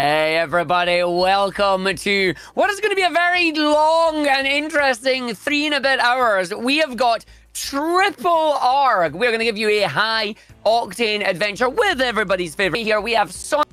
Hey everybody, welcome to what is going to be a very long and interesting 3 and a bit hours. We have got triple arg. We're going to give you a high octane adventure with everybody's favorite. Here we have Sonic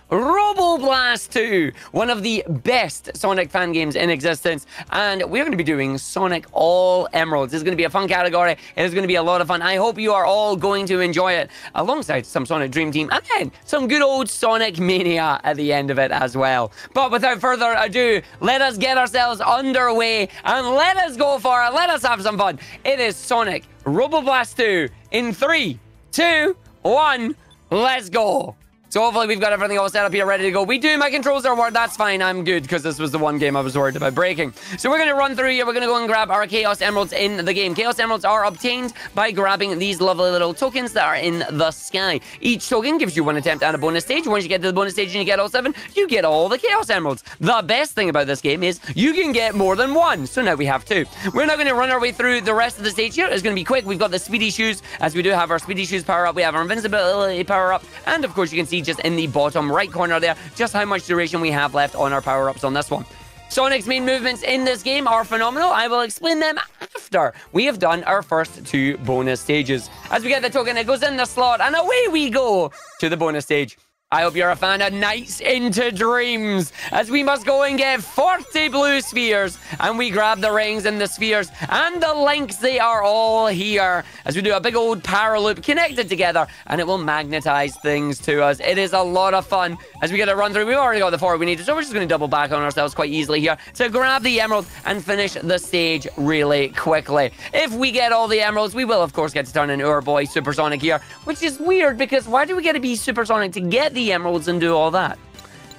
Robo Blast 2, one of the best Sonic fan games in existence, and we're going to be doing Sonic All Emeralds. This is going to be a fun category. It is going to be a lot of fun. I hope you are all going to enjoy it, alongside some Sonic Dream Team, and then some good old Sonic Mania at the end of it as well. But without further ado, let us get ourselves underway, and let us go for it. Let us have some fun. It is Sonic Robo Blast 2 in 3, 2, 1, let's go. So hopefully we've got everything all set up here, ready to go. My controls are working. That's fine. I'm good, because this was the one game I was worried about breaking. So we're going to run through here. We're going to go and grab our Chaos Emeralds in the game. Chaos Emeralds are obtained by grabbing these lovely little tokens that are in the sky. Each token gives you 1 attempt at a bonus stage. Once you get to the bonus stage and you get all 7, you get all the Chaos Emeralds. The best thing about this game is you can get more than 1. So now we have 2. We're now going to run our way through the rest of the stage here. It's going to be quick. We've got the Speedy Shoes, as we do have our Speedy Shoes power up. We have our Invincibility power up. And of course, you can see just in the bottom right corner there just how much duration we have left on our power-ups on this one. Sonic's main movements in this game are phenomenal. I will explain them after we have done our first 2 bonus stages. As we get the token, it goes in the slot, and away we go to the bonus stage. I hope you're a fan of Nights into Dreams, as we must go and get 40 blue spheres, and we grab the rings and the spheres and the links. They are all here as we do a big old power loop connected together, and it will magnetize things to us. It is a lot of fun as we get a run through. We've already got the 4 we need, so we're just going to double back on ourselves quite easily here to grab the emerald and finish the stage really quickly. If we get all the emeralds, we will of course get to turn into our boy Supersonic here, which is weird because why do we get to be Supersonic to get the emeralds and do all that?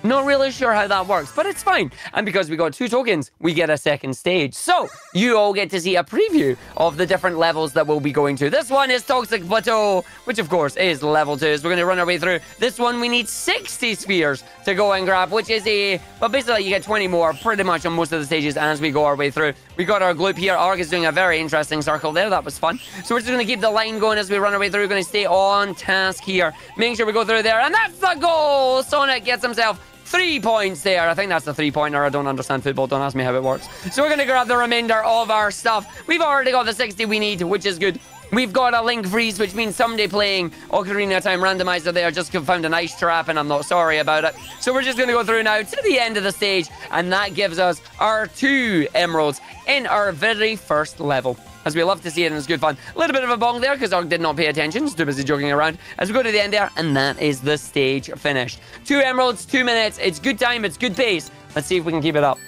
Not really sure how that works, but it's fine. And because we got 2 tokens, we get a second stage. So you all get to see a preview of the different levels that we'll be going to. This one is Toxic Plateau, which of course is level 2. So we're going to run our way through. This one, we need 60 spheres to go and grab, which is well, basically you get 20 more pretty much on most of the stages as we go our way through. We got our gloop here. Arg is doing a very interesting circle there. That was fun. So we're just going to keep the line going as we run our way through. We're going to stay on task here. Making sure we go through there. And that's the goal! Sonic gets himself 3 points there. I think that's the 3-pointer. I don't understand football. Don't ask me how it works. So we're going to grab the remainder of our stuff. We've already got the 60 we need, which is good. We've got a link freeze, which means somebody playing Ocarina of Time Randomizer there just found an ice trap, and I'm not sorry about it. So we're just going to go through now to the end of the stage, and that gives us our 2 emeralds in our very first level. As we love to see it, and it's good fun. A little bit of a bong there, because Arg did not pay attention. Just too busy joking around. As we go to the end there, and that is the stage finished. 2 emeralds, 2 minutes. It's good time, it's good pace. Let's see if we can keep it up.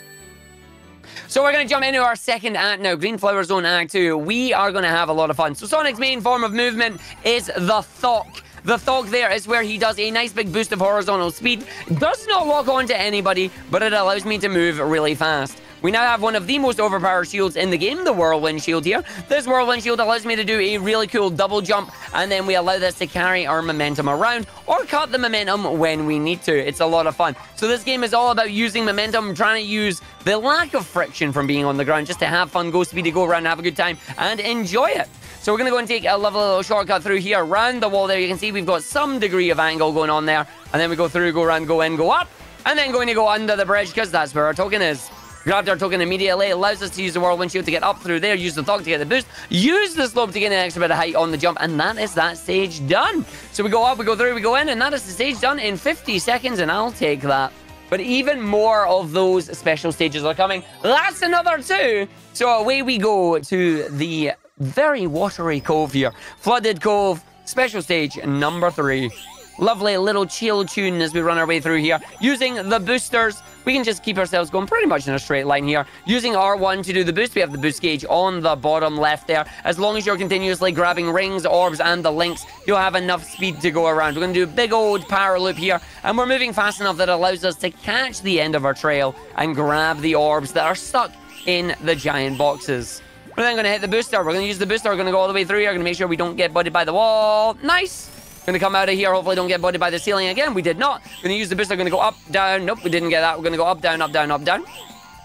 So we're going to jump into our second act now, Green Flower Zone Act 2. We are going to have a lot of fun. So Sonic's main form of movement is the Thok. The Thok there is where he does a nice big boost of horizontal speed. Does not lock onto anybody, but it allows me to move really fast. We now have one of the most overpowered shields in the game, the Whirlwind Shield here. This Whirlwind Shield allows me to do a really cool double jump, and then we allow this to carry our momentum around or cut the momentum when we need to. It's a lot of fun. So this game is all about using momentum, trying to use the lack of friction from being on the ground just to have fun, go speedy, go around, have a good time, and enjoy it. So we're going to go and take a lovely little shortcut through here, around the wall there. You can see we've got some degree of angle going on there, and then we go through, go around, go in, go up, and then going to go under the bridge because that's where our token is. Grabbed our token immediately. It allows us to use the Whirlwind Shield to get up through there. Use the Thok to get the boost. Use the slope to get an extra bit of height on the jump. And that is that stage done. So we go up, we go through, we go in. And that is the stage done in 50 seconds. And I'll take that. But even more of those special stages are coming. That's another 2. So away we go to the very watery cove here. Flooded Cove. Special stage number 3. Lovely little chill tune as we run our way through here. Using the boosters, we can just keep ourselves going pretty much in a straight line here. Using R1 to do the boost, we have the boost gauge on the bottom left there. As long as you're continuously grabbing rings, orbs, and the links, you'll have enough speed to go around. We're going to do a big old power loop here, and we're moving fast enough that allows us to catch the end of our trail and grab the orbs that are stuck in the giant boxes. We're then going to hit the booster. We're going to use the booster. We're going to go all the way through here. We're going to make sure we don't get butted by the wall. Nice! Going to come out of here, hopefully don't get butted by the ceiling again. We did not. Going to use the booster, going to go up, down. Nope, we didn't get that. We're going to go up, down, up, down, up, down.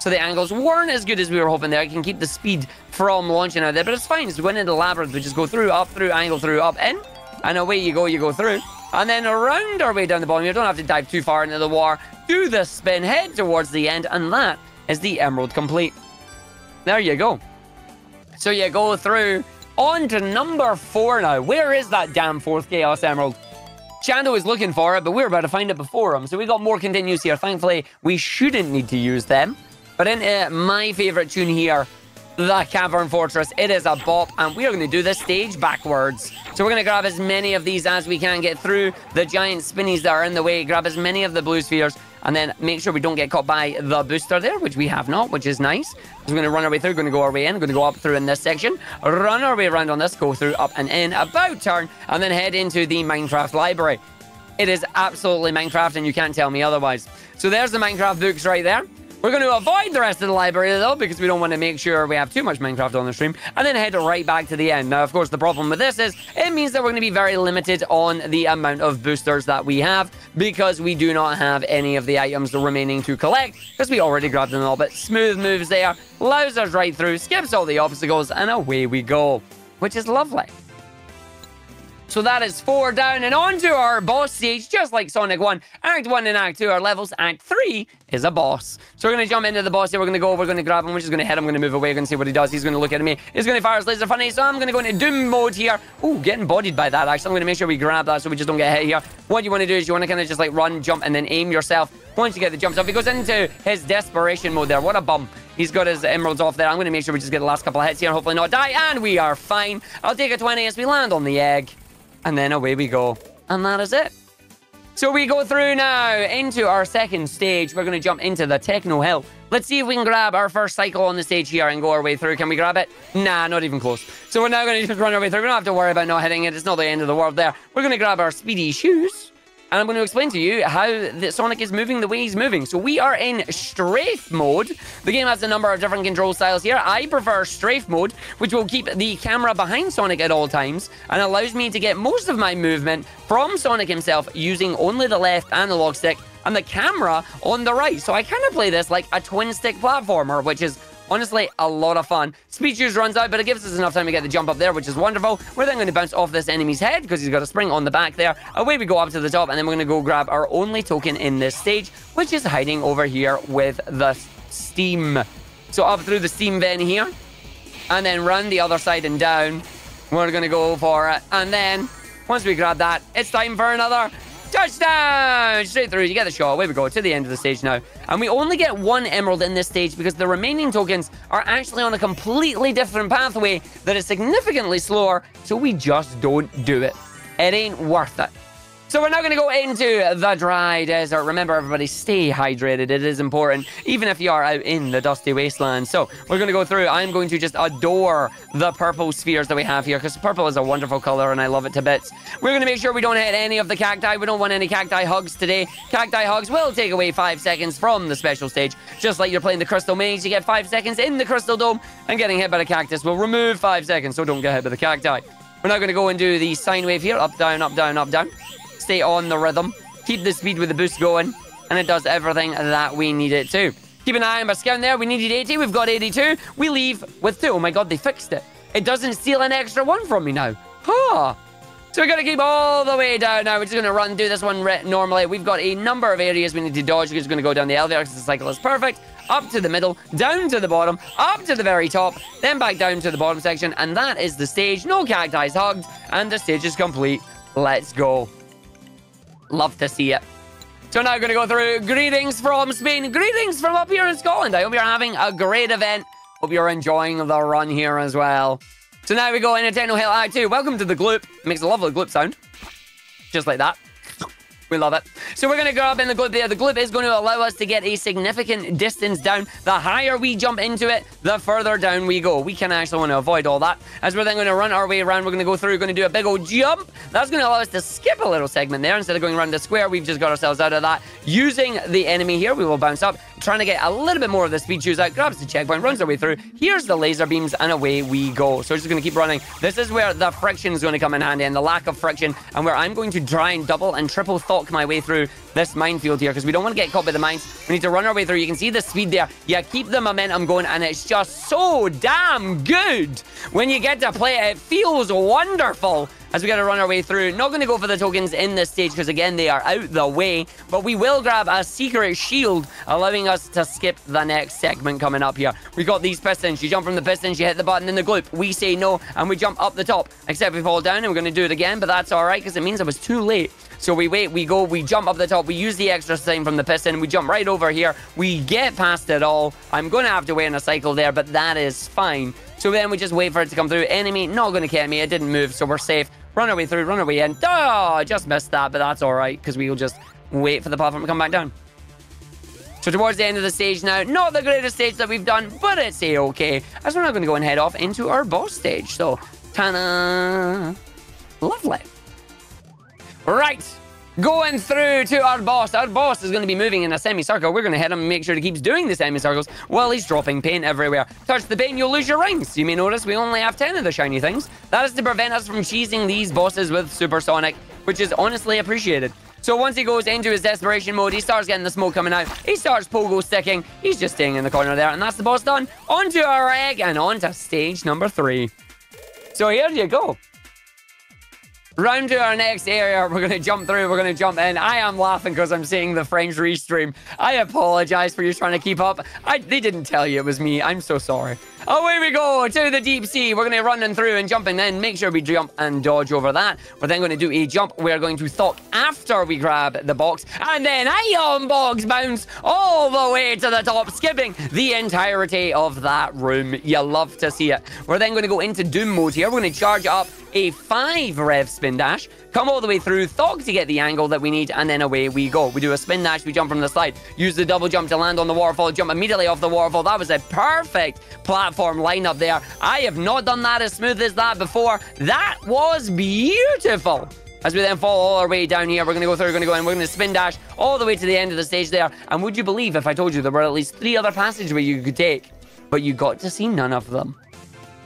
So the angles weren't as good as we were hoping there. I can keep the speed from launching out there, but it's fine. It's going into the labyrinth. We just go through, up, through, angle, through, up, in. And away you go through. And then around our way down the bottom. You don't have to dive too far into the water. Do the spin, head towards the end, and that is the emerald complete. There you go. So you go through on to number 4 now. Where is that damn 4th Chaos Emerald? Chando is looking for it, but we're about to find it before him. So we got more continues here. Thankfully, we shouldn't need to use them. But in my favorite tune here, the Cavern Fortress, it is a bop, and we are going to do this stage backwards. So we're going to grab as many of these as we can, get through the giant spinnies that are in the way, grab as many of the blue spheres, and then make sure we don't get caught by the booster there, which we have not, which is nice. So we're going to run our way through, going to go our way in, going to go up through in this section, run our way around on this, go through, up and in, about turn, and then head into the Minecraft library. It is absolutely Minecraft, and you can't tell me otherwise. So there's the Minecraft books right there. We're going to avoid the rest of the library, though, because we don't want to make sure we have too much Minecraft on the stream, and then head right back to the end. Now, of course, the problem with this is it means that we're going to be very limited on the amount of boosters that we have, because we do not have any of the items remaining to collect, because we already grabbed them all. But smooth moves there, allows us right through, skips all the obstacles, and away we go, which is lovely. So that is 4 down and on to our boss stage, just like Sonic 1. Act 1 and Act 2 are levels. Act 3 is a boss. So we're going to jump into the boss here. We're going to go, we're going to grab him. We're just going to hit him. I'm going to move away. We're going to see what he does. He's going to look at me. He's going to fire his laser funny. So I'm going to go into Doom mode here. Ooh, getting bodied by that, actually. I'm going to make sure we grab that so we just don't get hit here. What you want to do is you want to kind of just like run, jump, and then aim yourself. Once you get the jumps off, he goes into his desperation mode there. What a bum. He's got his emeralds off there. I'm going to make sure we just get the last couple of hits here. Hopefully not die. And we are fine. I'll take a 20 as we land on the egg. And then away we go. And that is it. So we go through now into our second stage. We're going to jump into the Techno Hill. Let's see if we can grab our first cycle on the stage here and go our way through. Can we grab it? Nah, not even close. So we're now going to just run our way through. We don't have to worry about not hitting it. It's not the end of the world there. We're going to grab our speedy shoes. And I'm going to explain to you how the Sonic is moving the way he's moving. So we are in strafe mode. The game has a number of different control styles here. I prefer strafe mode, which will keep the camera behind Sonic at all times and allows me to get most of my movement from Sonic himself using only the left analog stick and the camera on the right. So I kind of play this like a twin-stick platformer, which is honestly a lot of fun. Speed shoes runs out, but it gives us enough time to get the jump up there, which is wonderful. We're then going to bounce off this enemy's head because he's got a spring on the back there. Away we go up to the top, and then we're going to go grab our only token in this stage, which is hiding over here with the steam. So up through the steam vent here, and then run the other side and down. We're going to go for it, and then once we grab that, it's time for another touchdown! Straight through, you get the shot. Away we go to the end of the stage now. And we only get 1 emerald in this stage because the remaining tokens are actually on a completely different pathway that is significantly slower, so we just don't do it. It ain't worth it. So we're now going to go into the dry desert. Remember, everybody, stay hydrated. It is important, even if you are out in the dusty wasteland. So we're going to go through. I'm going to just adore the purple spheres that we have here, because purple is a wonderful color, and I love it to bits. We're going to make sure we don't hit any of the cacti. We don't want any cacti hugs today. Cacti hugs will take away 5 seconds from the special stage. Just like you're playing the Crystal Maze, you get 5 seconds in the Crystal Dome, and getting hit by the cactus will remove 5 seconds, so don't get hit by the cacti. We're now going to go and do the sine wave here. Up, down, up, down, up, down. Stay on the rhythm, keep the speed with the boost going, and it does everything that we need it to. Keep an eye on my scan there. We needed 80, we've got 82. We leave with 2. Oh my god, they fixed it. It doesn't steal an extra 1 from me now. Huh. So we're going to keep all the way down now. We're just going to do this one normally. We've got a number of areas we need to dodge. We're just going to go down the elevator because the cycle is perfect. Up to the middle, down to the bottom, up to the very top, then back down to the bottom section. And that is the stage. No cacti hugged, and the stage is complete. Let's go. Love to see it. So now we're going to go through greetings from Spain. Greetings from up here in Scotland. I hope you're having a great event. Hope you're enjoying the run here as well. So now we go into Techno Hill Act 2. Welcome to the gloop. It makes a lovely gloop sound. Just like that. We love it. So we're going to grab in the gloop there. The gloop is going to allow us to get a significant distance down. The higher we jump into it, the further down we go. We can actually want to avoid all that. As we're then going to run our way around, we're going to go through, we're going to do a big old jump. That's going to allow us to skip a little segment there. Instead of going around the square, we've just got ourselves out of that. Using the enemy here, we will bounce up, trying to get a little bit more of the speed shoes out, grabs the checkpoint, runs our way through. Here's the laser beams, and away we go. So we're just going to keep running. This is where the friction is going to come in handy, and the lack of friction, and where I'm going to try and double and triple thok my way through this minefield here, because we don't want to get caught by the mines. We need to run our way through. You can see the speed there. Yeah, keep the momentum going, and it's just so damn good when you get to play it. It feels wonderful as we got to run our way through. Not going to go for the tokens in this stage because, again, they are out the way. But we will grab a secret shield, allowing us to skip the next segment coming up here. We got these pistons. You jump from the pistons, you hit the button in the gloop. We say no, and we jump up the top. Except we fall down, and we're going to do it again, but that's all right because it means it was too late. So we wait, we go, we jump up the top, we use the extra time from the piston, we jump right over here, we get past it all. I'm going to have to wait in a cycle there, but that is fine. So then we just wait for it to come through. Enemy, not going to kill me, it didn't move, so we're safe. Run our way through, run our way in. Oh, just missed that, but that's all right, because we will just wait for the platform to come back down. So towards the end of the stage now, not the greatest stage that we've done, but it's a-okay, as we're now going to go and head off into our boss stage. So, ta-da! Lovely. Right, going through to our boss. Our boss is going to be moving in a semicircle. We're going to hit him and make sure he keeps doing the semicircles while he's dropping paint everywhere. Touch the paint, you'll lose your rings. You may notice we only have 10 of the shiny things. That is to prevent us from cheesing these bosses with supersonic, which is honestly appreciated. So once he goes into his desperation mode, he starts getting the smoke coming out. He starts pogo sticking. He's just staying in the corner there, and that's the boss done. Onto our egg and on to stage number 3. So here you go. Round to our next area, we're going to jump through, we're going to jump in. I am laughing because I'm seeing the French restream. I apologize for you trying to keep up. They didn't tell you it was me. I'm so sorry. Away we go to the deep sea. We're going to run in through and jump in. Then make sure we jump and dodge over that. We're then going to do a jump. We're going to thock after we grab the box. And then ion box bounce all the way to the top, skipping the entirety of that room. You love to see it. We're then going to go into Doom mode here. We're going to charge up a 5 rev spin dash, come all the way through, thock to get the angle that we need, and then away we go. We do a spin dash, we jump from the slide, use the double jump to land on the waterfall, jump immediately off the waterfall. That was a perfect platform lineup there. I have not done that as smooth as that before. That was beautiful. As we then fall all our way down here, we're going to go through, we're going to go in, we're going to spin dash all the way to the end of the stage there. And would you believe if I told you there were at least 3 other passageways you could take, but you got to see none of them.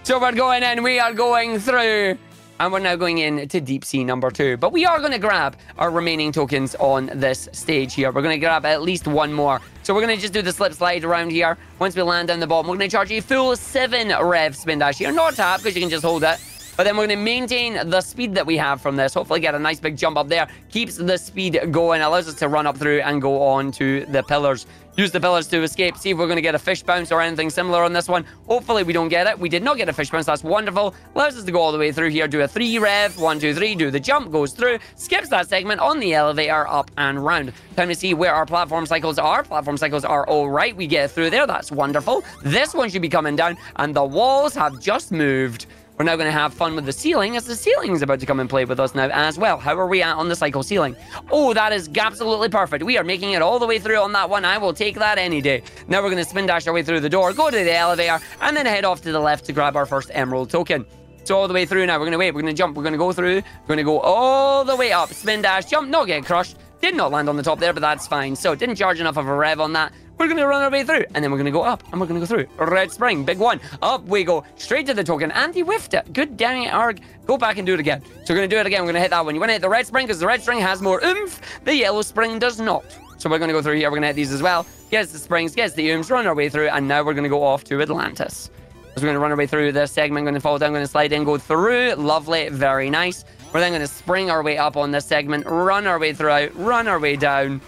So we're going in, we are going through, and we're now going into deep sea number 2. But we are going to grab our remaining tokens on this stage here. We're going to grab at least one more. So we're going to just do the slip slide around here. Once we land down the bottom, we're going to charge a full 7 rev spin dash here. Not tap, because you can just hold it. But then we're going to maintain the speed that we have from this. Hopefully get a nice big jump up there. Keeps the speed going. Allows us to run up through and go on to the pillars. Use the pillars to escape. See if we're going to get a fish bounce or anything similar on this one. Hopefully we don't get it. We did not get a fish bounce. That's wonderful. Allows us to go all the way through here. Do a 3 rev. 1, 2, 3. Do the jump. Goes through. Skips that segment on the elevator up and round. Time to see where our platform cycles are. Platform cycles are all right. We get through there. That's wonderful. This one should be coming down. And the walls have just moved. We're now going to have fun with the ceiling, as the ceiling is about to come and play with us now as well. How are we at on the cycle ceiling? Oh, that is absolutely perfect. We are making it all the way through on that one. I will take that any day. Now we're going to spin dash our way through the door, go to the elevator, and then head off to the left to grab our first emerald token. So all the way through now, we're going to wait, we're going to jump, we're going to go through, we're going to go all the way up, spin dash, jump, not get crushed. Did not land on the top there, but that's fine. So didn't charge enough of a rev on that. We're going to run our way through, and then we're going to go up, and we're going to go through. Red spring, big one. Up we go, straight to the token, and he whiffed it. Good dang it, Arg. Go back and do it again. So we're going to do it again. We're going to hit that one. You want to hit the red spring, because the red spring has more oomph. The yellow spring does not. So we're going to go through here. We're going to hit these as well. Gets the springs, gets the ooms, run our way through, and now we're going to go off to Atlantis. So we're going to run our way through this segment, going to fall down, going to slide in, go through. Lovely, very nice. We're then going to spring our way up on this segment, run our way throughout, run our way down.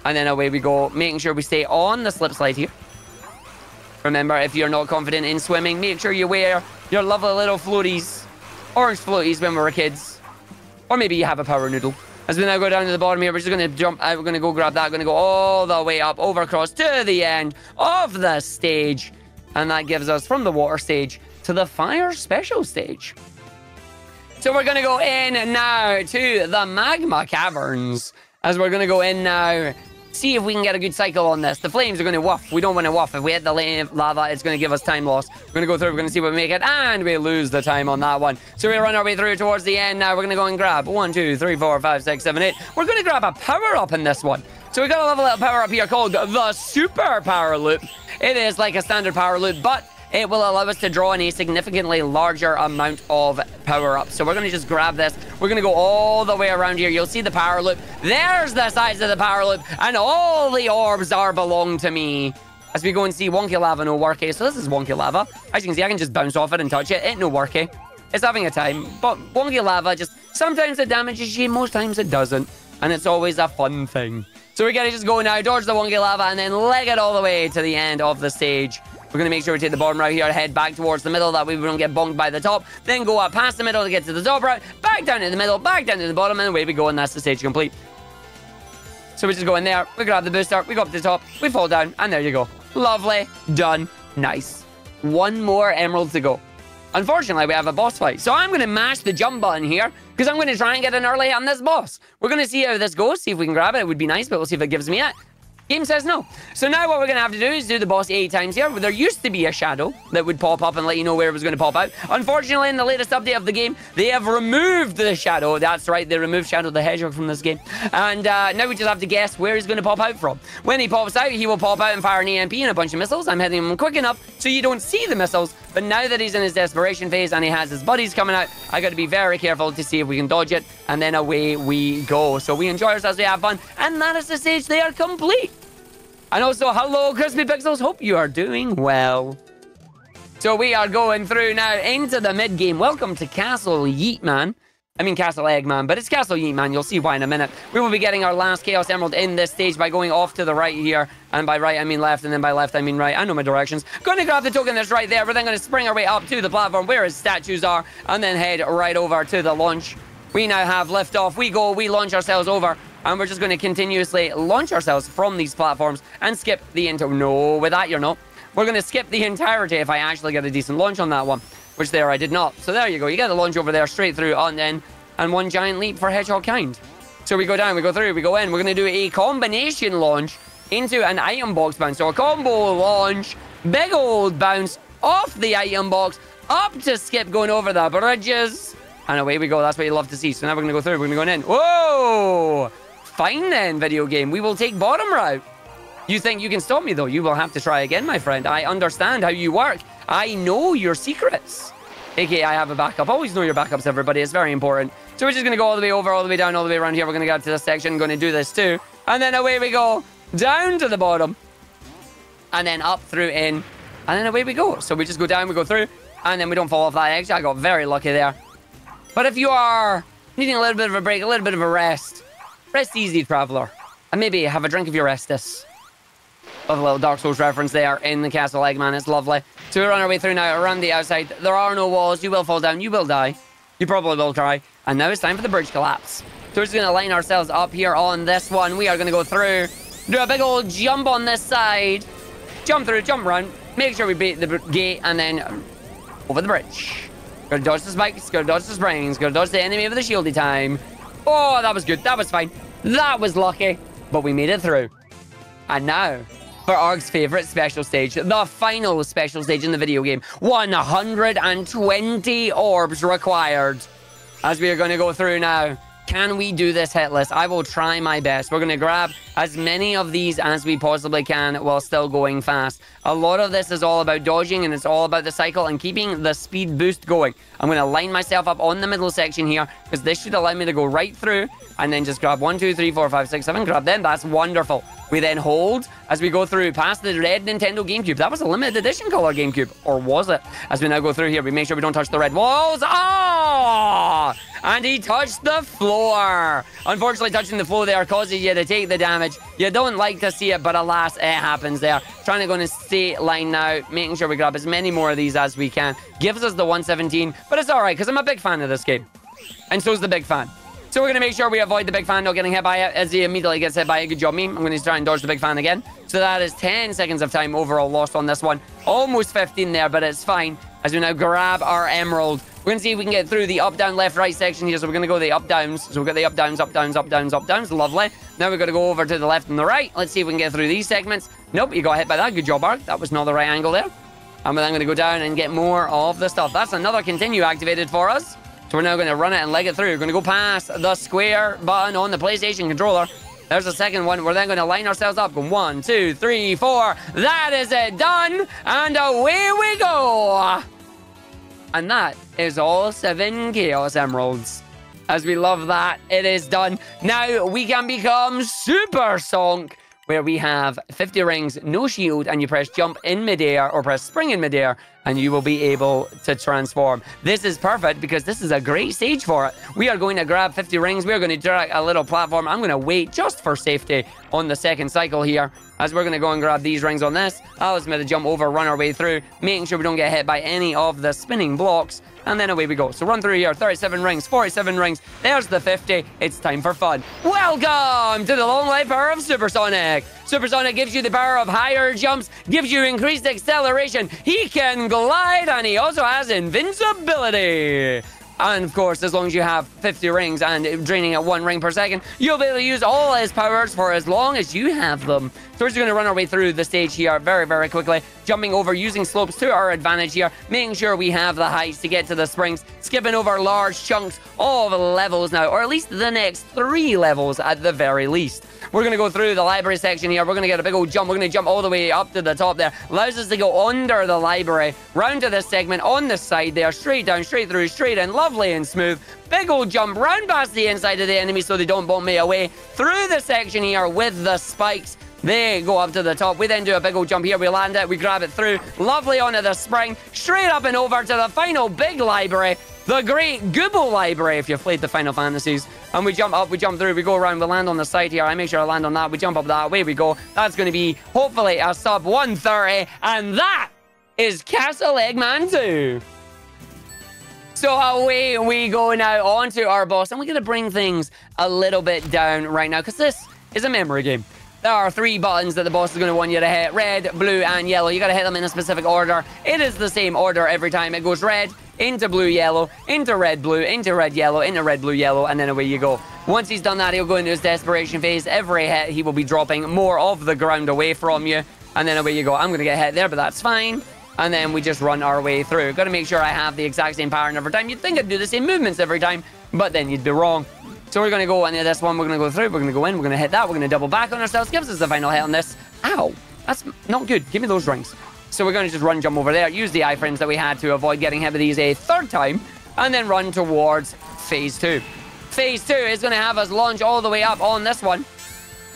And then away we go, making sure we stay on the slip slide here. Remember, if you're not confident in swimming, make sure you wear your lovely little floaties. Orange floaties when we were kids. Or maybe you have a power noodle. As we now go down to the bottom here, we're just going to jump out. We're going to go grab that. We're going to go all the way up, over across to the end of the stage. And that gives us from the water stage to the fire special stage. So we're going to go in now to the magma caverns. As we're going to go in now, see if we can get a good cycle on this. The flames are going to woof. We don't want to woof. If we hit the lava, it's going to give us time loss. We're going to go through. We're going to see what we make it. And we lose the time on that one. So we run our way through towards the end now. We're going to go and grab 1, 2, 3, 4, 5, 6, 7, 8. We're going to grab a power-up in this one. So we got a little power-up here called the Super Power Loop. It is like a standard power loop, but it will allow us to draw in a significantly larger amount of power-ups. So we're going to just grab this. We're going to go all the way around here. You'll see the power loop. There's the size of the power loop. And all the orbs belong to me. As we go and see wonky lava, no worky. So this is wonky lava. As you can see, I can just bounce off it and touch it. It no worky. It's having a time. But wonky lava, just sometimes it damages you, most times it doesn't. And it's always a fun thing. So we're going to just go now, dodge the wonky lava, and then leg it all the way to the end of the stage. We're going to make sure we take the bottom route here, head back towards the middle, that way we don't get bonked by the top. Then go up past the middle to get to the top route, back down to the middle, back down to the bottom, and away we go, and that's the stage complete. So we just go in there, we grab the booster, we go up to the top, we fall down, and there you go. Lovely. Done. Nice. One more emerald to go. Unfortunately, we have a boss fight. So I'm going to mash the jump button here because I'm going to try and get an early on this boss. We're going to see how this goes, see if we can grab it. It would be nice, but we'll see if it gives me it. Game says no. So now what we're going to have to do is do the boss 8 times here. There used to be a shadow that would pop up and let you know where it was going to pop out. Unfortunately, in the latest update of the game, they have removed the shadow. That's right, they removed Shadow the Hedgehog from this game. And now we just have to guess where he's going to pop out from. When he pops out, he will pop out and fire an EMP and a bunch of missiles. I'm hitting him quick enough so you don't see the missiles. But now that he's in his desperation phase and he has his buddies coming out, I got to be very careful to see if we can dodge it. And then away we go. So we enjoy ourselves, we have fun. And that is the stage. They are complete. And also, hello, Crispy Pixels. Hope you are doing well. So we are going through now into the mid-game. Welcome to Castle Yeetman. I mean Castle Eggman, but it's Castle Yeetman. You'll see why in a minute. We will be getting our last Chaos Emerald in this stage by going off to the right here. And by right, I mean left. And then by left, I mean right. I know my directions. Going to grab the token that's right there. We're then going to spring our way up to the platform where his statues are. And then head right over to the launch. We now have liftoff. We go, we launch ourselves over. And we're just going to continuously launch ourselves from these platforms and skip the intro. No, with that, you're not. We're going to skip the entirety if I actually get a decent launch on that one, which there I did not. So there you go. You get a launch over there straight through on in, and one giant leap for hedgehog kind. So we go down, we go through, we go in. We're going to do a combination launch into an item box bounce. So a combo launch, big old bounce off the item box, up to skip going over the bridges. And away we go. That's what you love to see. So now we're going to go through. We're going to go in. Whoa! Fine then, video game. We will take bottom route. You think you can stop me, though? You will have to try again, my friend. I understand how you work. I know your secrets. AKA, I have a backup. Always know your backups, everybody. It's very important. So we're just going to go all the way over, all the way down, all the way around here. We're going to get to this section. I'm going to do this too. And then away we go. Down to the bottom. And then up through in. And then away we go. So we just go down, we go through. And then we don't fall off that edge. I got very lucky there. But if you are needing a little bit of a break, a little bit of a rest, rest easy, traveler. And maybe have a drink of your Restus. Love a little Dark Souls reference there in the Castle Eggman. It's lovely. So we're on our way through now, around the outside. There are no walls. You will fall down. You will die. You probably will cry. And now it's time for the bridge collapse. So we're just going to line ourselves up here on this one. We are going to go through. Do a big old jump on this side. Jump through, jump around. Make sure we beat the gate and then over the bridge. Gotta dodge the spikes. Gotta dodge the springs. Gotta dodge the enemy with the shieldy time. Oh, that was good. That was fine. That was lucky. But we made it through. And now, for Arg's favorite special stage, the final special stage in the video game. 120 orbs required. As we are going to go through now. Can we do this hitless? I will try my best. We're going to grab as many of these as we possibly can while still going fast. A lot of this is all about dodging, and it's all about the cycle and keeping the speed boost going. I'm going to line myself up on the middle section here because this should allow me to go right through and then just grab 1, 2, 3, 4, 5, 6, 7. Grab them. That's wonderful. We then hold as we go through past the red Nintendo GameCube. That was a limited edition color GameCube. Or was it? As we now go through here, we make sure we don't touch the red walls. Oh! And he touched the floor. Unfortunately, touching the floor there causes you to take the damage. You don't like to see it, but alas, it happens there. Trying to go in a straight line now, making sure we grab as many more of these as we can. Gives us the 117, but it's all right, because I'm a big fan of this game. And so's the big fan. So we're going to make sure we avoid the big fan not getting hit by it as he immediately gets hit by it. Good job, me. I'm going to try and dodge the big fan again. So that is 10 seconds of time overall lost on this one. Almost 15 there, but it's fine. As we now grab our emerald. We're going to see if we can get through the up, down, left, right section here. So we're going to go the up, downs. So we've got the up, downs, up, downs, up, downs, up, downs. Lovely. Now we're going to go over to the left and the right. Let's see if we can get through these segments. Nope, you got hit by that. Good job, Arg. That was not the right angle there. And we're then going to go down and get more of the stuff. That's another continue activated for us. So we're now going to run it and leg it through. We're going to go past the square button on the PlayStation controller. There's the second one. We're then going to line ourselves up. Going 1, 2, 3, 4. That is it. Done. And away we go. And that is all 7 Chaos Emeralds. As we love that, it is done. Now we can become Super Sonk, where we have 50 rings, no shield, and you press jump in midair or press spring in midair, and you will be able to transform. This is perfect because this is a great stage for it. We are going to grab 50 rings. We are going to drag a little platform. I'm going to wait just for safety on the second cycle here, as we're going to go and grab these rings on this. Allows me to jump over, run our way through, making sure we don't get hit by any of the spinning blocks. And then away we go. So run through here. 37 rings, 47 rings. There's the 50. It's time for fun. Welcome to the long life power of Supersonic. Supersonic gives you the power of higher jumps, gives you increased acceleration. He can glide, and he also has invincibility. And of course, as long as you have 50 rings and draining at 1 ring per second, you'll be able to use all his powers for as long as you have them. So we're just going to run our way through the stage here very, very quickly, jumping over, using slopes to our advantage here, making sure we have the heights to get to the springs, skipping over large chunks of levels now, or at least the next 3 levels at the very least. We're going to go through the library section here. We're going to get a big old jump. We're going to jump all the way up to the top there. Allows us to go under the library, round to this segment on the side there, straight down, straight through, straight in, lovely and smooth. Big old jump round past the inside of the enemy so they don't bomb me away. Through the section here with the spikes. They go up to the top. We then do a big old jump here. We land it. We grab it through. Lovely onto the spring. Straight up and over to the final big library. The great Google library, if you've played the Final Fantasies. And we jump up, we jump through, we go around, we land on the side here. I make sure I land on that. We jump up that, away we go. That's going to be, hopefully, a sub 130. And that is Castle Eggman 2. So away we go now onto our boss. And we're going to bring things a little bit down right now, because this is a memory game. There are 3 buttons that the boss is going to want you to hit. Red, blue, and yellow. You got to hit them in a specific order. It is the same order every time. It goes red, into blue, yellow, into red, blue, into red, yellow, into red, blue, yellow, and then away you go. Once he's done that, he'll go into his desperation phase. Every hit, he will be dropping more of the ground away from you. And then away you go. I'm going to get hit there, but that's fine. And then we just run our way through. Got to make sure I have the exact same pattern every time. You'd think I'd do the same movements every time, but then you'd be wrong. So we're going to go into this one. We're going to go through. We're going to go in. We're going to hit that. We're going to double back on ourselves. Gives us the final hit on this. Ow. That's not good. Give me those rings. So we're going to just run, jump over there. Use the iframes that we had to avoid getting hit with these a 3rd time. And then run towards phase 2. Phase 2 is going to have us launch all the way up on this one.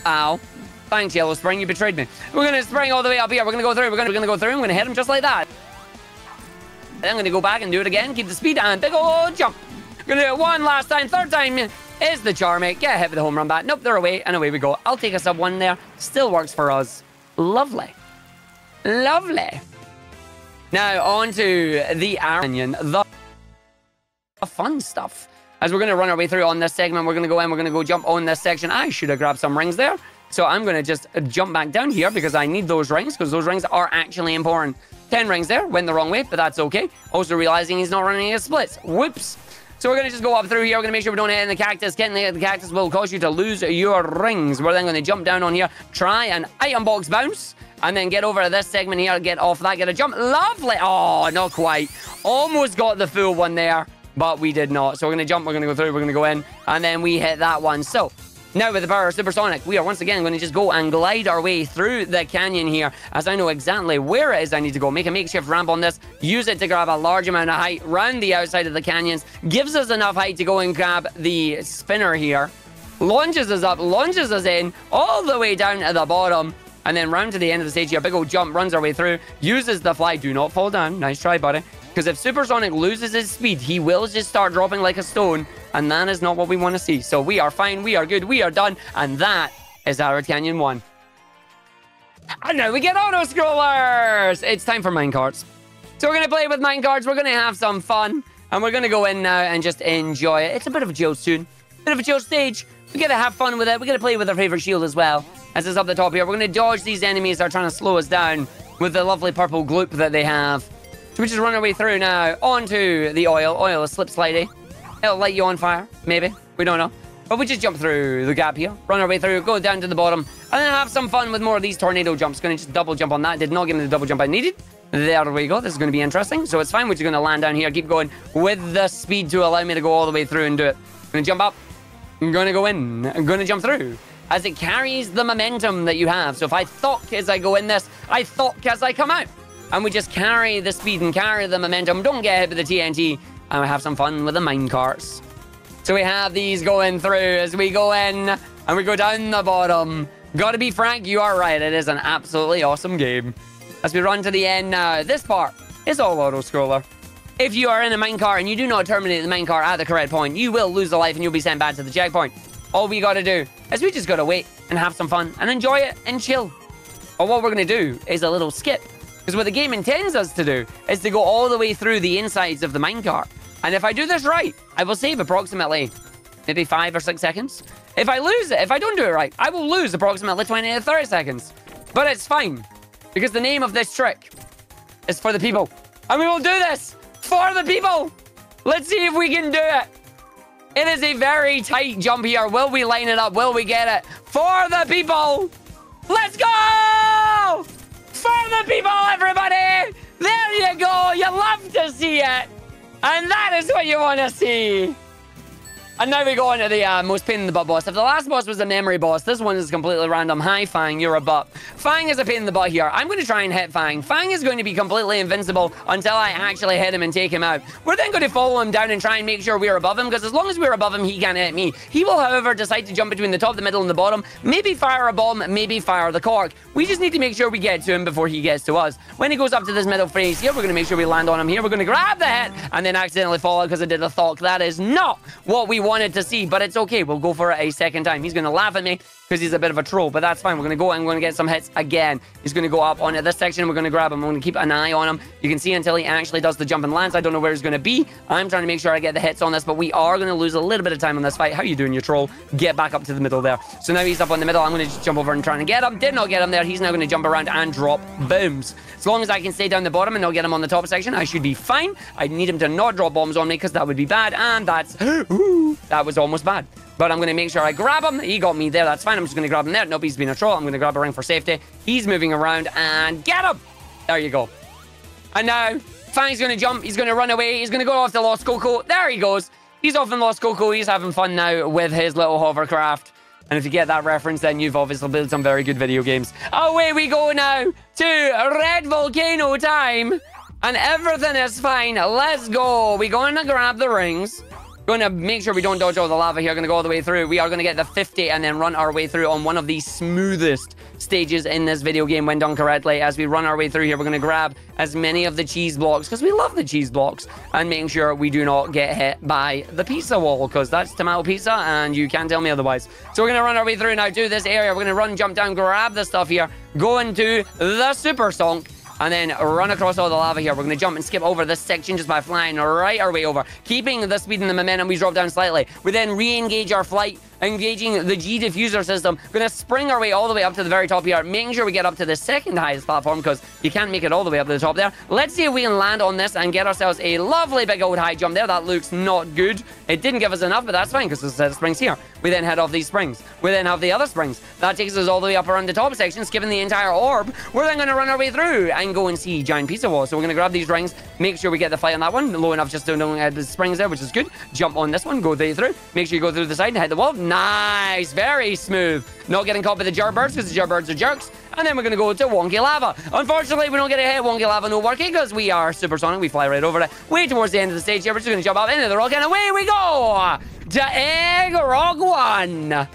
Ow. Thanks, Yellow Spring. You betrayed me. We're going to spring all the way up here. We're going to go through. We're going to go through. I'm going to hit him just like that. Then I'm going to go back and do it again. Keep the speed and big old jump. Going to do it 1 last time. 3rd time is the charm, mate. Get hit with the home run bat. Nope, they're away. And away we go. I'll take a sub 1 there. Still works for us. Lovely. Lovely. Now, on to the canyon. The fun stuff. As we're going to run our way through on this segment, we're going to go in. We're going to go jump on this section. I should have grabbed some rings there. So I'm going to just jump back down here because I need those rings, because those rings are actually important. 10 rings there. Went the wrong way, but that's okay. Also realizing he's not running his splits. Whoops. So we're going to just go up through here. We're going to make sure we don't hit in the cactus. Getting the cactus will cause you to lose your rings. We're then going to jump down on here. Try an item box bounce. And then get over to this segment here. Get off that. Get a jump. Lovely. Oh, not quite. Almost got the full one there. But we did not. So we're going to jump. We're going to go through. We're going to go in. And then we hit that one. So now with the power of Supersonic, we are once again going to just go and glide our way through the canyon here, as I know exactly where it is I need to go. Make a makeshift ramp on this, use it to grab a large amount of height round the outside of the canyons, gives us enough height to go and grab the spinner here, launches us up, launches us in, all the way down to the bottom, and then round to the end of the stage here, big old jump, runs our way through, uses the fly, do not fall down, nice try buddy, because if Supersonic loses his speed, he will just start dropping like a stone, and that is not what we want to see. So we are fine, we are good, we are done, and that is our Canyon 1. And now we get auto-scrollers! It's time for minecarts. So we're going to play with minecarts, we're going to have some fun, and we're going to go in now and just enjoy it. It's a bit of a chill tune, bit of a chill stage. We got to have fun with it, we got to play with our favorite shield as well. As it's up the top here, we're going to dodge these enemies that are trying to slow us down with the lovely purple gloop that they have. So we just run our way through now onto the oil. Oil is slip slidey. It'll light you on fire, maybe. We don't know. But we just jump through the gap here, run our way through, go down to the bottom, and then have some fun with more of these tornado jumps. Going to just double jump on that. Did not give me the double jump I needed. There we go. This is going to be interesting. So it's fine. We're just going to land down here, keep going with the speed to allow me to go all the way through and do it. I'm going to jump up. I'm going to go in. I'm going to jump through. As it carries the momentum that you have. So if I thok as I go in this, I thok as I come out. And we just carry the speed and carry the momentum. Don't get hit with the TNT. And we have some fun with the minecarts. So we have these going through as we go in. And we go down the bottom. Gotta be frank, you are right. It is an absolutely awesome game. As we run to the end now, this part It's all auto-scroller. If you are in a minecart and you do not terminate the minecart at the correct point, you will lose a life and you'll be sent back to the checkpoint. All we gotta do is we just gotta wait and have some fun and enjoy it and chill. Or what we're gonna do is a little skip. Because what the game intends us to do is to go all the way through the insides of the minecart. And if I do this right, I will save approximately maybe 5 or 6 seconds. If I lose it, if I don't do it right, I will lose approximately 20 to 30 seconds. But it's fine. Because the name of this trick is for the people. And we will do this for the people. Let's see if we can do it. It is a very tight jump here. Will we line it up? Will we get it? For the people. Let's go! For the people, everybody! There you go! You love to see it! And that is what you want to see! And now we go on to the most pain in the butt boss. If the last boss was a memory boss, this one is completely random. Hi, Fang, you're a butt. Fang is a pain in the butt here. I'm going to try and hit Fang. Fang is going to be completely invincible until I actually hit him and take him out. We're then going to follow him down and try and make sure we're above him, because as long as we're above him, he can't hit me. He will, however, decide to jump between the top, the middle, and the bottom. Maybe fire a bomb, maybe fire the cork. We just need to make sure we get to him before he gets to us. When he goes up to this middle phase here, we're going to make sure we land on him here. We're going to grab the hit and then accidentally fall out because I did a thok. That is not what we wanted to see, but it's okay. We'll go for it a second time. He's going to laugh at me because he's a bit of a troll, but that's fine. We're going to go and we're going to get some hits again. He's going to go up onto this section. We're going to grab him. We're going to keep an eye on him. You can see until he actually does the jump and lands. I don't know where he's going to be. I'm trying to make sure I get the hits on this, but we are going to lose a little bit of time on this fight. How you doing, you troll? Get back up to the middle there. So now he's up on the middle. I'm going to just jump over and try and get him. Did not get him there. He's now going to jump around and drop booms. As long as I can stay down the bottom and not get him on the top section, I should be fine. I need him to not drop bombs on me because that would be bad, and that's... that was almost bad. But I'm going to make sure I grab him. He got me there. That's fine. I'm just going to grab him there. Nope, he's been a troll. I'm going to grab a ring for safety. He's moving around and get him. There you go. And now, Fang's going to jump. He's going to run away. He's going to go off to Lost Coco. There he goes. He's off in Lost Coco. He's having fun now with his little hovercraft. And if you get that reference, then you've obviously built some very good video games. Away we go now to Red Volcano time. And everything is fine. Let's go. We're going to grab the rings. Going to make sure we don't dodge all the lava here. Going to go all the way through. We are going to get the 50 and then run our way through on one of the smoothest stages in this video game when done correctly. As we run our way through here, we're going to grab as many of the cheese blocks because we love the cheese blocks, and making sure we do not get hit by the pizza wall because that's tomato pizza and you can't tell me otherwise. So we're going to run our way through now to this area. We're going to run, jump down, grab the stuff here, go into the super stonk, and then run across all the lava here. We're going to jump and skip over this section just by flying right our way over. Keeping the speed and the momentum, we drop down slightly. We then re-engage our flight, engaging the G diffuser system. Going to spring our way all the way up to the very top here, making sure we get up to the second highest platform because you can't make it all the way up to the top there. Let's see if we can land on this and get ourselves a lovely big old high jump there. That looks not good. It didn't give us enough, but that's fine because there's a set of springs here. We then head off these springs. We then have the other springs. That takes us all the way up around the top section, skipping the entire orb. We're then going to run our way through and go and see giant pizza walls. So we're going to grab these rings, make sure we get the flight on that one, low enough just to don't have the springs there, which is good. Jump on this one, go through. Make sure you go through the side and hit the wall. Nice, very smooth. Not getting caught by the Jarbirds because the Jarbirds are jerks. And then we're going to go to Wonky Lava. Unfortunately, we don't get a hit. Wonky Lava no working because we are supersonic. We fly right over it. Way towards the end of the stage here. We're just going to jump up into the rock and away we go to Egg Rock 1.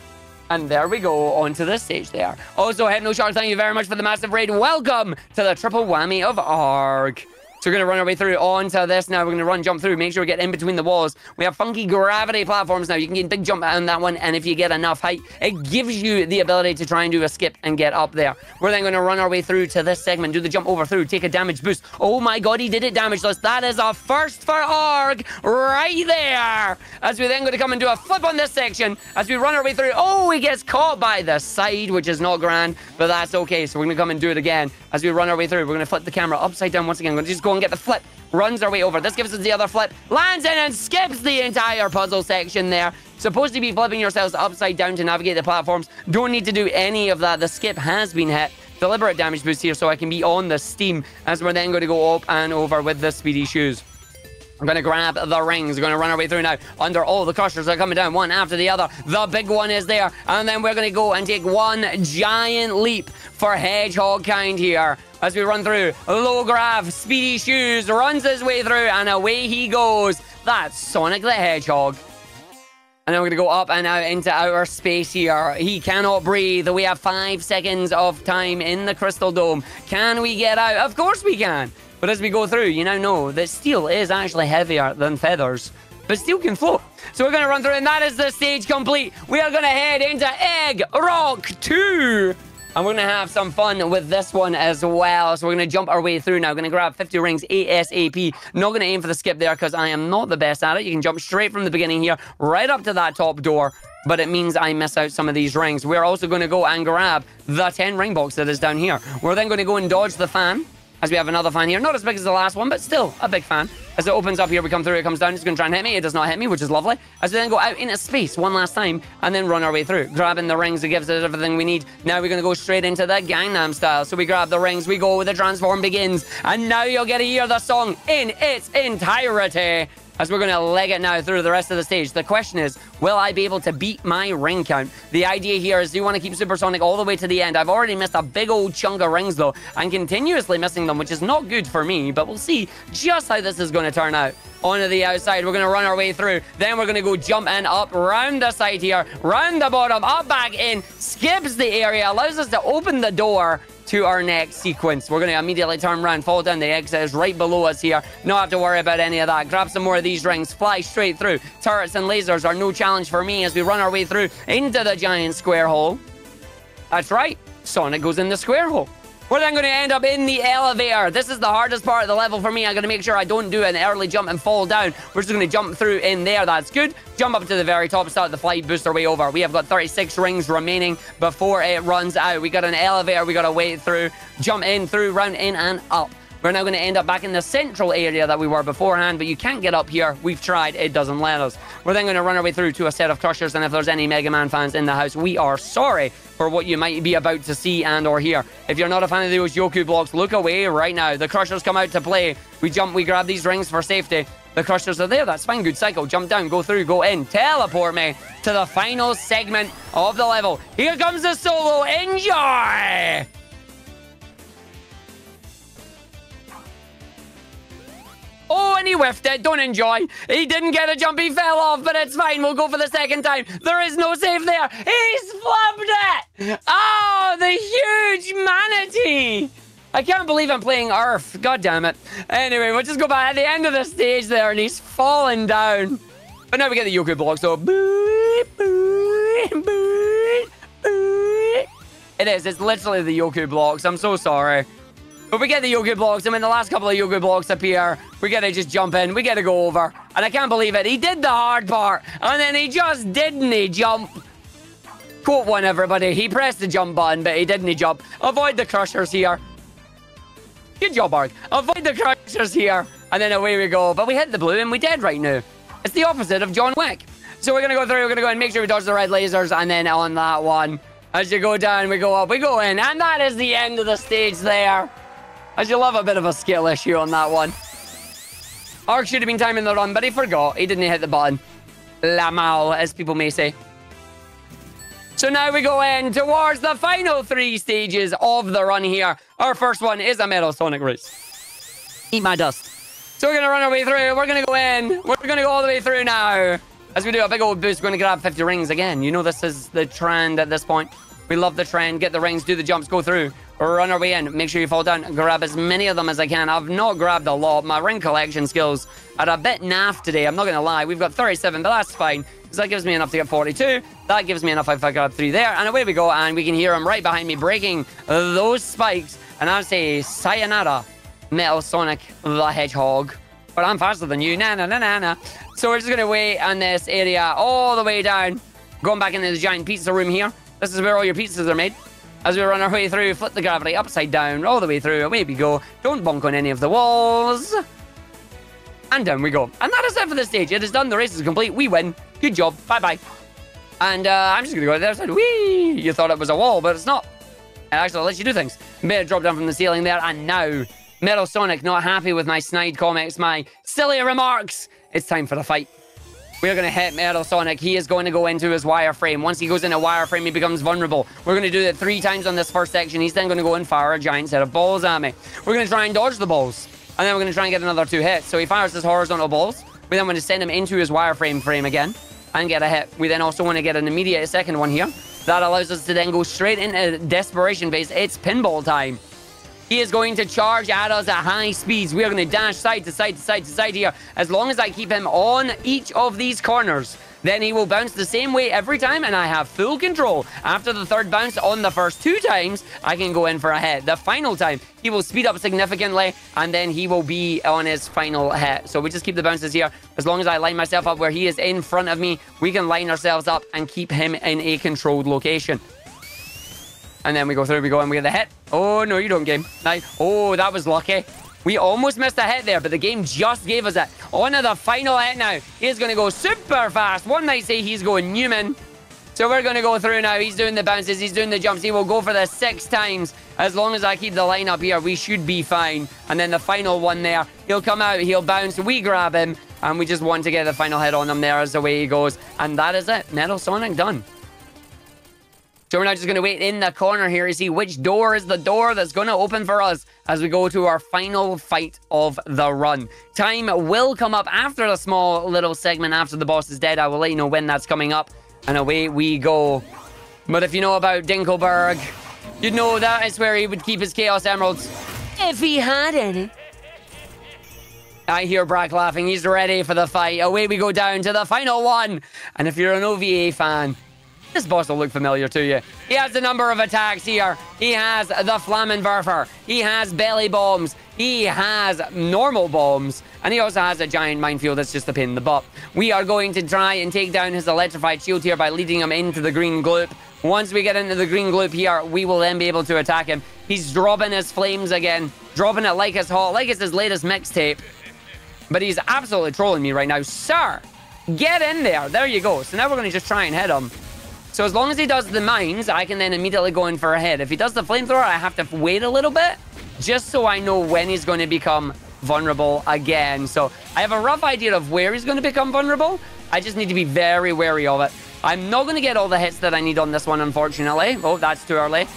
And there we go, onto the stage there. Also, Hypno Shark, thank you very much for the massive raid. Welcome to the triple whammy of ARG. So we're going to run our way through onto this now. We're going to run, jump through, make sure we get in between the walls. We have funky gravity platforms now. You can get a big jump on that one, and if you get enough height, it gives you the ability to try and do a skip and get up there. We're then going to run our way through to this segment, do the jump over through, take a damage boost. Oh my god, he did it damageless. That is a first for ARG right there. As we then going to come and do a flip on this section, as we run our way through. Oh, he gets caught by the side, which is not grand, but that's okay. So we're going to come and do it again. As we run our way through, we're going to flip the camera upside down once again. We're going to just go and get the flip. Runs our way over. This gives us the other flip. Lands in and skips the entire puzzle section there. Supposed to be flipping yourselves upside down to navigate the platforms. Don't need to do any of that. The skip has been hit. Deliberate damage boost here so I can be on the steam as we're then going to go up and over with the speedy shoes. I'm going to grab the rings. We're going to run our way through now under all the crushers that are coming down one after the other. The big one is there. And then we're going to go and take one giant leap for hedgehog kind here. As we run through, low grav, speedy shoes, runs his way through, and away he goes. That's Sonic the Hedgehog. And then we're going to go up and out into outer space here. He cannot breathe. We have 5 seconds of time in the Crystal Dome. Can we get out? Of course we can. But as we go through, you now know that steel is actually heavier than feathers. But steel can float. So we're going to run through, and that is the stage complete. We are going to head into Egg Rock 2. And we're going to have some fun with this one as well. So we're going to jump our way through now. Going to grab 50 rings ASAP. Not going to aim for the skip there because I am not the best at it. You can jump straight from the beginning here, right up to that top door. But it means I miss out some of these rings. We're also going to go and grab the 10 ring box that is down here. We're then going to go and dodge the fan, as we have another fan here. Not as big as the last one, but still a big fan. As it opens up here, we come through, it comes down. It's going to try and hit me. It does not hit me, which is lovely. As we then go out into space one last time and then run our way through. Grabbing the rings, it gives us everything we need. Now we're going to go straight into the Gangnam Style. So we grab the rings, we go, the transform begins. And now you'll get to hear the song in its entirety. As we're going to leg it now through the rest of the stage. The question is, will I be able to beat my ring count? The idea here is you want to keep Supersonic all the way to the end. I've already missed a big old chunk of rings, though, and continuously missing them, which is not good for me, but we'll see just how this is going to turn out. Onto the outside, we're going to run our way through. Then we're going to go jump in, up, round the side here, round the bottom, up, back in, skips the area, allows us to open the door to our next sequence. We're going to immediately turn around, fall down. The exit is right below us here. Not have to worry about any of that. Grab some more of these rings, fly straight through. Turrets and lasers are no challenge for me as we run our way through into the giant square hole. That's right, Sonic goes in the square hole. We're then going to end up in the elevator. This is the hardest part of the level for me. I'm going to make sure I don't do an early jump and fall down. We're just going to jump through in there. That's good. Jump up to the very top, start the flight, boost our way over. We have got 36 rings remaining before it runs out. We got an elevator we got to wait through. Jump in, through, round, in, and up. We're now going to end up back in the central area that we were beforehand, but you can't get up here. We've tried. It doesn't let us. We're then going to run our way through to a set of crushers, and if there's any Mega Man fans in the house, we are sorry for what you might be about to see and or hear. If you're not a fan of those Yoku blocks, look away right now. The crushers come out to play. We jump, we grab these rings for safety. The crushers are there. That's fine. Good cycle. Jump down, go through, go in. Teleport me to the final segment of the level. Here comes the solo. Enjoy! Oh, and he whiffed it. Don't enjoy. He didn't get a jump. He fell off, but it's fine. We'll go for the second time. There is no save there. He's flubbed it. Oh, the huge manatee. I can't believe I'm playing Earth. God damn it. Anyway, we'll just go back at the end of the stage there, and he's fallen down. But now we get the Yoku blocks, so... It is. It's literally the Yoku blocks. I'm so sorry. But we get the Yoku blocks, and when the last couple of Yoku blocks appear, we get to just jump in. We get to go over. And I can't believe it. He did the hard part, and then he just didn't jump. Quote one, everybody. He pressed the jump button, but he didn't jump. Avoid the crushers here. Good job, Arg. Avoid the crushers here. And then away we go. But we hit the blue, and we dead right now. It's the opposite of John Wick. So we're going to go through. We're going to go and make sure we dodge the red lasers, and then on that one, as you go down, we go up, we go in. And that is the end of the stage there. As you'll have a bit of a skill issue on that one. Ark should have been timing the run, but he forgot. He didn't hit the button. Lamal, as people may say. So now we go in towards the final 3 stages of the run here. Our first one is a Metal Sonic race. Eat my dust. So we're going to run our way through. We're going to go in. We're going to go all the way through now. As we do a big old boost, we're going to grab 50 rings again. You know this is the trend at this point. We love the trend. Get the rings, do the jumps, go through. Run our way in. Make sure you fall down. Grab as many of them as I can. I've not grabbed a lot. My ring collection skills are a bit naff today. I'm not going to lie. We've got 37, but that's fine. Because that gives me enough to get 42. That gives me enough if I grab 3 there. And away we go. And we can hear him right behind me breaking those spikes. And I say, sayonara, Metal Sonic the Hedgehog. But I'm faster than you. Na, na, na, na, na. So we're just going to wait on this area all the way down. Going back into the giant pizza room here. This is where all your pizzas are made. As we run our way through, flip the gravity upside down, all the way through, away we go. Don't bonk on any of the walls. And down we go. And that is it for the stage. It is done. The race is complete. We win. Good job. Bye-bye. And I'm just going to go to the other side. Whee! You thought it was a wall, but it's not. It actually lets you do things. Better drop down from the ceiling there. And now, Metal Sonic, not happy with my snide comments, my silly remarks. It's time for the fight. We're going to hit Metal Sonic. He is going to go into his wireframe. Once he goes into wireframe, he becomes vulnerable. We're going to do it 3 times on this first section. He's then going to go and fire a giant set of balls at me. We're going to try and dodge the balls. And then we're going to try and get another 2 hits. So he fires his horizontal balls. We then want to send him into his wireframe frame again. and get a hit. We then also want to get an immediate second one here. That allows us to then go straight into desperation phase. It's pinball time. He is going to charge at us at high speeds. We are going to dash side to side to side to side here. As long as I keep him on each of these corners, then he will bounce the same way every time, and I have full control. After the third bounce on the first 2 times, I can go in for a hit. The final time, he will speed up significantly, and then he will be on his final hit. So we just keep the bounces here. As long as I line myself up where he is in front of me, we can line ourselves up and keep him in a controlled location. And then we go through, we go and we get the hit. Oh, no, you don't, game. Nice. Oh, that was lucky. We almost missed a hit there, but the game just gave us it. On to the final hit now. He's going to go super fast. One might say he's going Newman. So we're going to go through now. He's doing the bounces. He's doing the jumps. He will go for the 6 times. As long as I keep the line up here, we should be fine. And then the final one there. He'll come out. He'll bounce. We grab him. And we just want to get the final hit on him there as the way he goes. And that is it. Metal Sonic done. So we're now just going to wait in the corner here to see which door is the door that's going to open for us as we go to our final fight of the run. Time will come up after a small little segment after the boss is dead. I will let you know when that's coming up. And away we go. But if you know about Dinkelberg, you'd know that is where he would keep his Chaos Emeralds. If he had any. I hear Brack laughing. He's ready for the fight. Away we go down to the final one. And if you're an OVA fan, this boss will look familiar to you. He has a number of attacks here. He has the Flammenwerfer. He has belly bombs. He has normal bombs. And he also has a giant minefield that's just a pain in the butt. We are going to try and take down his electrified shield here by leading him into the green gloop. Once we get into the green gloop here, we will then be able to attack him. He's dropping his flames again. Dropping it like it's hot, like it's his latest mixtape. But he's absolutely trolling me right now. Sir, get in there. There you go. So now we're going to just try and hit him. So as long as he does the mines, I can then immediately go in for a hit. If he does the flamethrower, I have to wait a little bit just so I know when he's going to become vulnerable again. So I have a rough idea of where he's going to become vulnerable. I just need to be very wary of it. I'm not going to get all the hits that I need on this one, unfortunately. Oh, that's too early.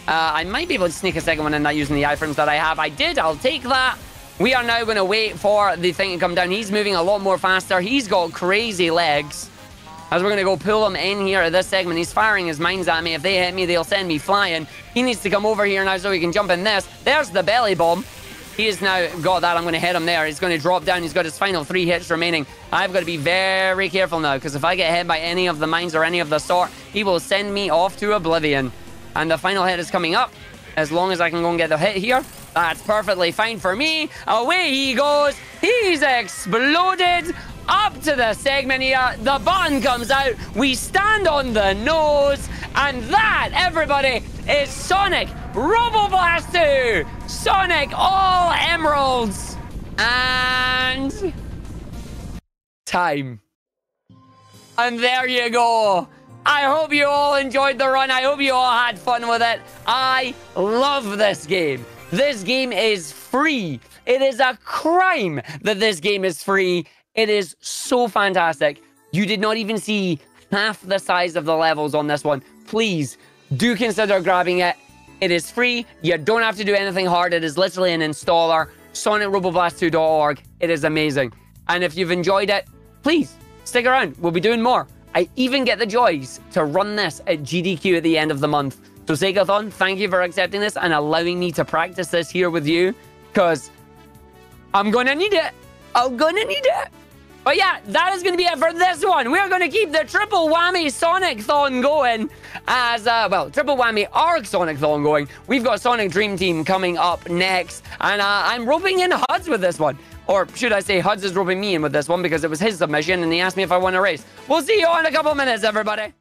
I might be able to sneak a second one in that using the iframes that I have. I did. I'll take that. We are now going to wait for the thing to come down. He's moving a lot more faster. He's got crazy legs. As we're going to go pull him in here at this segment. He's firing his mines at me. If they hit me, they'll send me flying. He needs to come over here now so he can jump in this. There's the belly bomb. He has now got that. I'm going to hit him there. He's going to drop down. He's got his final 3 hits remaining. I've got to be very careful now, because if I get hit by any of the mines or any of the sort, he will send me off to oblivion. And the final hit is coming up. As long as I can go and get the hit here, that's perfectly fine for me. Away he goes. He's exploded. Up to the segment here, the button comes out, we stand on the nose, and that, everybody, is Sonic Robo Blast 2! Sonic All Emeralds! And time. And there you go. I hope you all enjoyed the run. I hope you all had fun with it. I love this game. This game is free. It is a crime that this game is free. It is so fantastic. You did not even see half the size of the levels on this one. Please do consider grabbing it. It is free. You don't have to do anything hard. It is literally an installer. SonicRoboblast2.org. It is amazing. And if you've enjoyed it, please stick around. We'll be doing more. I even get the joys to run this at GDQ at the end of the month. So SEGATHON, thank you for accepting this and allowing me to practice this here with you, because I'm going to need it. I'm going to need it. But yeah, that is going to be it for this one. We're going to keep the triple whammy Sonic-thon going as, well, triple whammy Arg Sonic-thon going. We've got Sonic Dream Team coming up next. And I'm roping in Huds with this one. Or should I say Huds is roping me in with this one because it was his submission and he asked me if I want to race. We'll see you in a couple minutes, everybody.